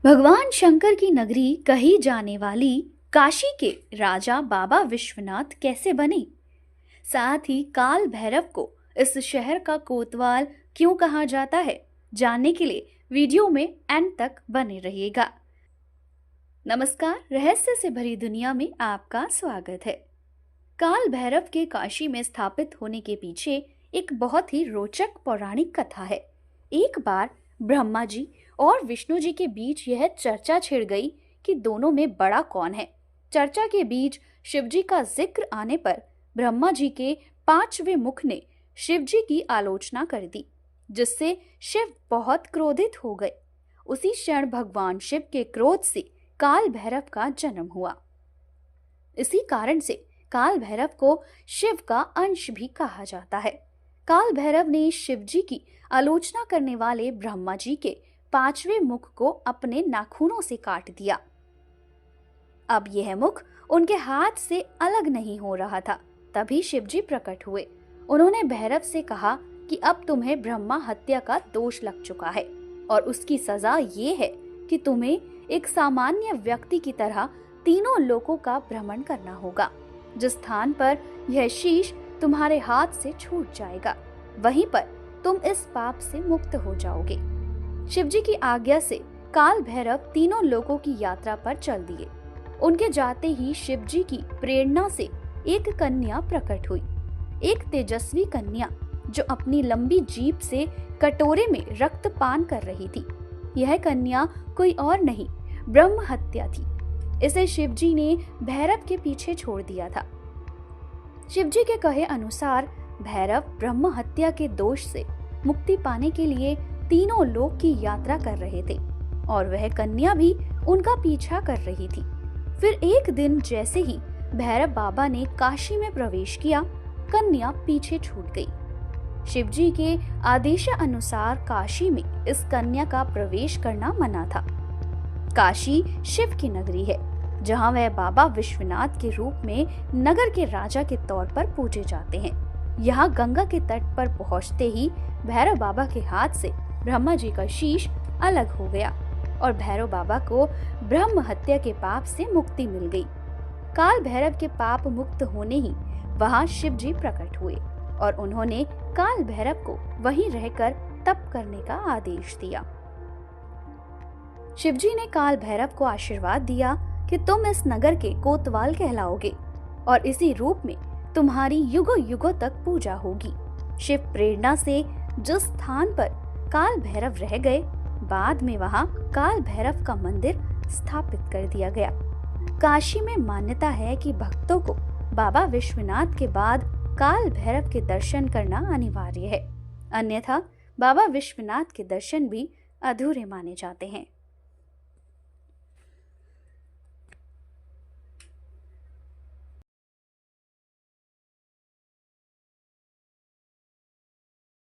भगवान शंकर की नगरी कही जाने वाली काशी के राजा बाबा विश्वनाथ कैसे बने, साथ ही काल भैरव को इस शहर का कोतवाल क्यों कहा जाता है, जानने के लिए वीडियो में एंड तक बने रहिएगा। नमस्कार, रहस्य से भरी दुनिया में आपका स्वागत है। काल भैरव के काशी में स्थापित होने के पीछे एक बहुत ही रोचक पौराणिक कथा है। एक बार ब्रह्मा जी और विष्णु जी के बीच यह चर्चा छिड़ गई कि दोनों में बड़ा कौन है। चर्चा के बीच शिव जी का जिक्र आने पर ब्रह्मा जी के 5वें मुख ने शिव जी की आलोचना कर दी, जिससे शिव बहुत क्रोधित हो गए। उसी क्षण भगवान शिव के क्रोध से काल भैरव का जन्म हुआ। इसी कारण से काल भैरव को शिव का अंश भी कहा जाता है। काल भैरव ने शिव जी की आलोचना करने वाले ब्रह्मा जी के 5वें मुख को अपने नाखूनों से काट दिया। अब यह मुख उनके हाथ से अलग नहीं हो रहा था। तभी शिव जी प्रकट हुए। उन्होंने भैरव से कहा कि अब तुम्हें ब्रह्मा हत्या का दोष लग चुका है और उसकी सजा ये है कि तुम्हें एक सामान्य व्यक्ति की तरह तीनों लोकों का भ्रमण करना होगा। जिस स्थान पर यह शीश तुम्हारे हाथ से छूट जाएगा, वहीं पर तुम इस पाप से मुक्त हो जाओगे। शिव जी की आज्ञा से काल भैरव तीनों लोकों की यात्रा पर चल दिए। उनके जाते ही शिव जी की प्रेरणा से एक कन्या प्रकट हुई, एक तेजस्वी कन्या जो अपनी लंबी जीभ से कटोरे में रक्त पान कर रही थी। यह कन्या कोई और नहीं, ब्रह्म हत्या थी। इसे शिव जी ने भैरव के पीछे छोड़ दिया था। शिव जी के कहे अनुसार भैरव ब्रह्म हत्या के दोष से मुक्ति पाने के लिए तीनों लोक की यात्रा कर रहे थे और वह कन्या भी उनका पीछा कर रही थी। फिर एक दिन जैसे ही भैरव बाबा ने काशी में प्रवेश किया, कन्या पीछे छूट गई। शिव जी के आदेश अनुसार काशी में इस कन्या का प्रवेश करना मना था। काशी शिव की नगरी है, जहां वह बाबा विश्वनाथ के रूप में नगर के राजा के तौर पर पूजे जाते हैं। यहाँ गंगा के तट पर पहुँचते ही भैरव बाबा के हाथ से ब्रह्मा जी का शीश अलग हो गया और भैरव बाबा को ब्रह्म हत्या के पाप से मुक्ति मिल गई। काल भैरव के पाप मुक्त होने ही वहां शिव जी प्रकट हुए और उन्होंने काल भैरव को वहीं रहकर तप करने का आदेश दिया। शिव जी ने काल भैरव को आशीर्वाद दिया कि तुम इस नगर के कोतवाल कहलाओगे और इसी रूप में तुम्हारी युगों युगों तक पूजा होगी। शिव प्रेरणा से जिस स्थान पर काल भैरव रह गए, बाद में वहां काल भैरव का मंदिर स्थापित कर दिया गया। काशी में मान्यता है कि भक्तों को बाबा विश्वनाथ के बाद काल भैरव के दर्शन करना अनिवार्य है, अन्यथा बाबा विश्वनाथ के दर्शन भी अधूरे माने जाते हैं।